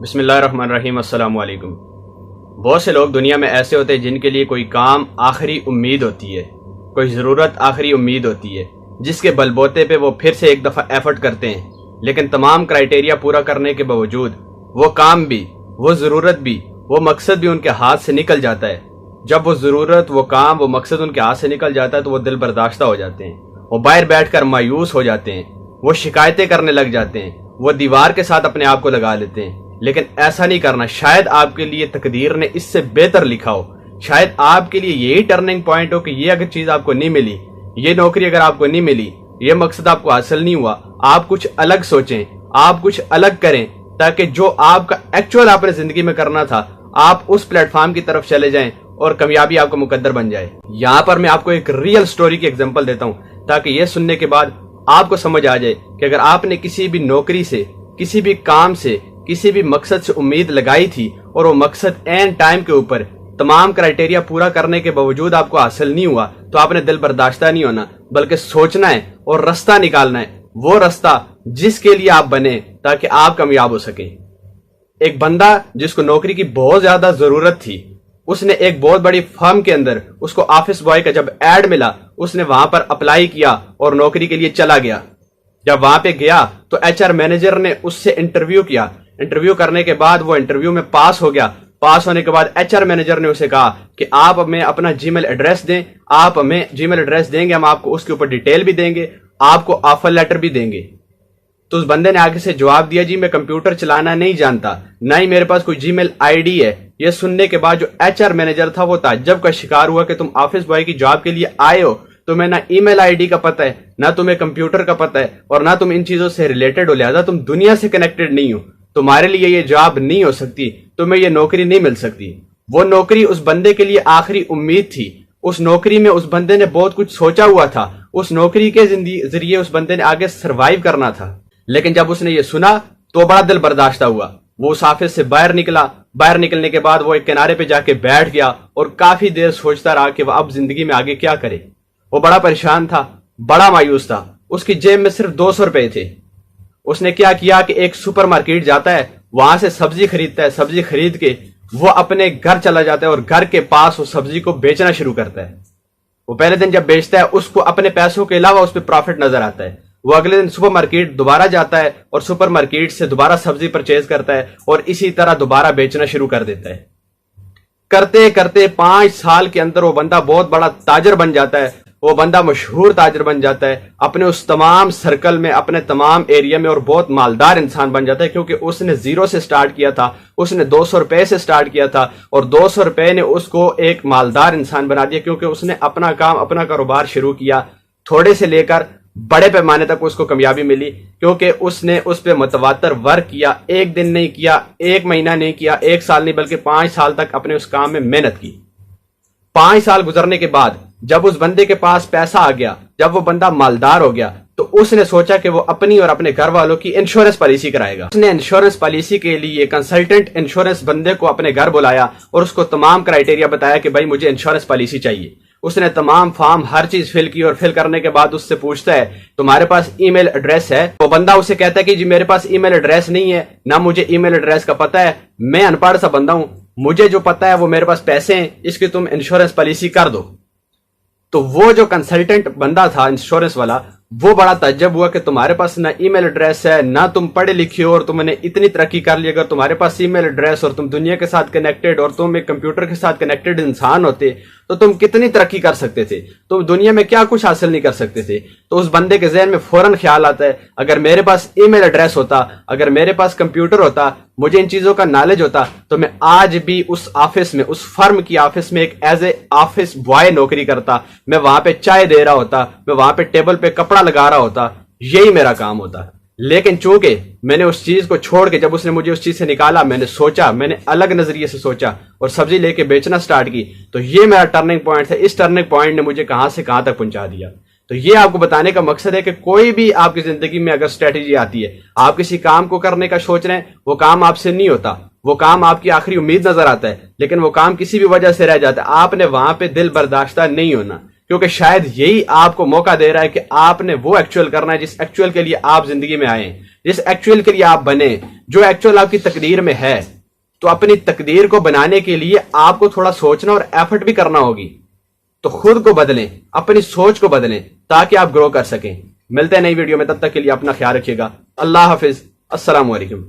بسم اللہ الرحمن الرحیم۔ السلام علیکم۔ بہت سے لوگ دنیا میں ایسے ہوتے ہیں جن کے لیے کوئی کام آخری امید ہوتی ہے، کوئی ضرورت آخری امید ہوتی ہے، جس کے بل بوتے پہ وہ پھر سے ایک دفعہ ایفرٹ کرتے ہیں، لیکن تمام کرائٹیریا پورا کرنے کے باوجود وہ کام بھی، وہ ضرورت بھی، وہ مقصد بھی ان کے ہاتھ سے نکل جاتا ہے۔ جب وہ ضرورت، وہ کام، وہ مقصد ان کے ہاتھ سے نکل جاتا ہے تو وہ دل برداشتہ ہو جاتے ہیں، وہ باہر بیٹھ کر مایوس ہو جاتے ہیں، وہ شکایتیں کرنے لگ جاتے ہیں، وہ دیوار کے ساتھ اپنے آپ کو لگا لیتے ہیں۔ لیکن ایسا نہیں کرنا، شاید آپ کے لیے تقدیر نے اس سے بہتر لکھا ہو، شاید آپ کے لیے یہی ٹرننگ پوائنٹ ہو کہ یہ اگر چیز آپ کو نہیں ملی، یہ نوکری اگر آپ کو نہیں ملی، یہ مقصد آپ کو حاصل نہیں ہوا، آپ کچھ الگ سوچیں، آپ کچھ الگ کریں، تاکہ جو آپ کا ایکچوئل آپ نے زندگی میں کرنا تھا آپ اس پلیٹ فارم کی طرف چلے جائیں اور کامیابی آپ کا مقدر بن جائے۔ یہاں پر میں آپ کو ایک ریئل سٹوری کی ایگزامپل دیتا ہوں تاکہ یہ سننے کے بعد آپ کو سمجھ آ جائے کہ اگر آپ نے کسی بھی نوکری سے، کسی بھی کام سے، کسی بھی مقصد سے امید لگائی تھی اور وہ مقصد این ٹائم کے اوپر تمام کرائٹیریا پورا کرنے کے باوجود آپ کو حاصل نہیں ہوا تو آپ نے دل برداشتہ نہیں ہونا، بلکہ سوچنا ہے اور رستہ نکالنا ہے، وہ رستہ جس کے لیے آپ بنے تاکہ آپ کامیاب ہو سکیں۔ ایک بندہ جس کو نوکری کی بہت زیادہ ضرورت تھی، اس نے ایک بہت بڑی فرم کے اندر اس کو آفس بوائے کا جب ایڈ ملا، اس نے وہاں پر اپلائی کیا اور نوکری کے لیے چلا گیا۔ جب وہاں پہ گیا تو ایچ آر مینیجر نے اس سے انٹرویو کیا، انٹرویو کرنے کے بعد وہ انٹرویو میں پاس ہو گیا۔ پاس ہونے کے بعد ایچ آر مینیجر نے اسے کہا کہ آپ ہمیں اپنا جی میل ایڈریس دیں، آپ ہمیں جی میل ایڈریس دیں گے، ہم آپ کو اس کے اوپر ڈیٹیل بھی دیں گے، آپ کو آفر لیٹر بھی دیں گے۔ تو اس بندے نے آگے سے جواب دیا، جی میں کمپیوٹر چلانا نہیں جانتا، نہ ہی میرے پاس کوئی جی میل آئی ڈی ہے۔ یہ سننے کے بعد جو ایچ آر مینیجر تھا وہ تعجب کا شکار ہوا کہ تم آفس بوائے کی جاب کے لیے آئے ہو، تمہیں نہ ای میل آئی ڈی کا پتہ ہے، نہ تمہیں کمپیوٹر کا پتہ ہے، اور نہ تم ان چیزوں سے ریلیٹڈ ہو، لہذا تم دنیا سے کنیکٹڈ نہیں ہو، تمہارے لیے یہ جاب نہیں ہو سکتی، تمہیں یہ نوکری نہیں مل سکتی۔ وہ نوکری اس بندے کے لیے آخری امید تھی، اس نوکری میں اس بندے نے بہت کچھ سوچا ہوا تھا، اس نوکری کے ذریعے اس بندے نے آگے سروائیو کرنا تھا۔ لیکن جب اس نے یہ سنا تو بڑا دل برداشتہ ہوا، وہ اس آفس سے باہر نکلا۔ باہر نکلنے کے بعد وہ ایک کنارے پہ جا کے بیٹھ گیا اور کافی دیر سوچتا رہا کہ وہ اب زندگی میں آگے کیا کرے۔ وہ بڑا پریشان تھا، بڑا مایوس تھا، اس کی جیب میں صرف 200 روپے تھے۔ اس نے کیا کیا کہ ایک سپر مارکیٹ جاتا ہے، وہاں سے سبزی خریدتا ہے، سبزی خرید کے وہ اپنے گھر چلا جاتا ہے اور گھر کے پاس اس سبزی کو بیچنا شروع کرتا ہے۔ وہ پہلے دن جب بیچتا ہے اس کو اپنے پیسوں کے علاوہ اس پہ پروفٹ نظر آتا ہے۔ وہ اگلے دن سپر مارکیٹ دوبارہ جاتا ہے اور سپر مارکیٹ سے دوبارہ سبزی پرچیز کرتا ہے اور اسی طرح دوبارہ بیچنا شروع کر دیتا ہے۔ کرتے کرتے 5 سال کے اندر وہ بندہ بہت بڑا تاجر بن جاتا ہے، وہ بندہ مشہور تاجر بن جاتا ہے اپنے اس تمام سرکل میں، اپنے تمام ایریا میں، اور بہت مالدار انسان بن جاتا ہے کیونکہ اس نے زیرو سے سٹارٹ کیا تھا، اس نے 200 روپے سے سٹارٹ کیا تھا اور 200 روپے نے اس کو ایک مالدار انسان بنا دیا کیونکہ اس نے اپنا کام، اپنا کاروبار شروع کیا۔ تھوڑے سے لے کر بڑے پیمانے تک اس کو کامیابی ملی کیونکہ اس نے اس پہ متواتر ورک کیا، ایک دن نہیں کیا، ایک مہینہ نہیں کیا، ایک سال نہیں بلکہ 5 سال تک اپنے اس کام میں محنت کی۔ 5 سال گزرنے کے بعد جب اس بندے کے پاس پیسہ آ گیا، جب وہ بندہ مالدار ہو گیا تو اس نے سوچا کہ وہ اپنی اور اپنے گھر والوں کی انشورنس پالیسی کرائے گا۔ اس نے انشورنس پالیسی کے لیے کنسلٹنٹ انشورنس بندے کو اپنے گھر بلایا اور اس کو تمام کرائٹیریا بتایا کہ بھائی مجھے انشورنس پالیسی چاہیے۔ اس نے تمام فارم، ہر چیز فل کی اور فل کرنے کے بعد اس سے پوچھتا ہے تمہارے پاس ای میل ایڈریس ہے؟ وہ بندہ اسے کہتا ہے کہ جی میرے پاس ای میل ایڈریس نہیں ہے، نہ مجھے ای میل ایڈریس کا پتہ ہے، میں ان پڑھ سا بندہ ہوں، مجھے جو پتہ ہے وہ میرے پاس پیسے ہیں، اس کی تم انشورنس پالیسی کر دو۔ تو وہ جو کنسلٹنٹ بندہ تھا انشورنس والا، وہ بڑا تعجب ہوا کہ تمہارے پاس نہ ای میل ایڈریس ہے، نہ تم پڑھے لکھے ہو اور تم نے اتنی ترقی کر لی، اگر تمہارے پاس ای میل ایڈریس اور تم دنیا کے ساتھ کنیکٹڈ اور تم ایک کمپیوٹر کے ساتھ کنیکٹڈ انسان ہوتے تو تم کتنی ترقی کر سکتے تھے، تم دنیا میں کیا کچھ حاصل نہیں کر سکتے تھے۔ تو اس بندے کے ذہن میں فوراً خیال آتا ہے اگر میرے پاس ای میل ایڈریس ہوتا، اگر میرے پاس کمپیوٹر ہوتا، مجھے ان چیزوں کا نالج ہوتا تو میں آج بھی اس آفس میں، اس فرم کی آفس میں ایک ایز اے آفس بوائے نوکری کرتا، میں وہاں پہ چائے دے رہا ہوتا، میں وہاں پہ ٹیبل پہ کپڑا لگا رہا ہوتا، یہی میرا کام ہوتا۔ لیکن چونکہ میں نے اس چیز کو چھوڑ کے، جب اس نے مجھے اس چیز سے نکالا، میں نے سوچا، میں نے الگ نظریے سے سوچا اور سبزی لے کے بیچنا سٹارٹ کی، تو یہ میرا ٹرننگ پوائنٹ تھا۔ اس ٹرننگ پوائنٹ نے مجھے کہاں سے کہاں تک پہنچا دیا۔ تو یہ آپ کو بتانے کا مقصد ہے کہ کوئی بھی آپ کی زندگی میں اگر اسٹریٹجی آتی ہے، آپ کسی کام کو کرنے کا سوچ رہے ہیں، وہ کام آپ سے نہیں ہوتا، وہ کام آپ کی آخری امید نظر آتا ہے لیکن وہ کام کسی بھی وجہ سے رہ جاتا ہے، آپ نے وہاں پہ دل برداشتہ نہیں ہونا کیونکہ شاید یہی آپ کو موقع دے رہا ہے کہ آپ نے وہ ایکچوئل کرنا ہے جس ایکچوئل کے لیے آپ زندگی میں آئے ہیں۔ جس ایکچوئل کے لیے آپ بنے، جو ایکچوئل آپ کی تقدیر میں ہے، تو اپنی تقدیر کو بنانے کے لیے آپ کو تھوڑا سوچنا اور ایفرٹ بھی کرنا ہوگی. تو خود کو بدلیں، اپنی سوچ کو بدلیں تاکہ آپ گرو کر سکیں. ملتے ہیں نئی ویڈیو میں، تب تک کے لیے اپنا خیال رکھیے گا. اللہ حافظ. السلام علیکم.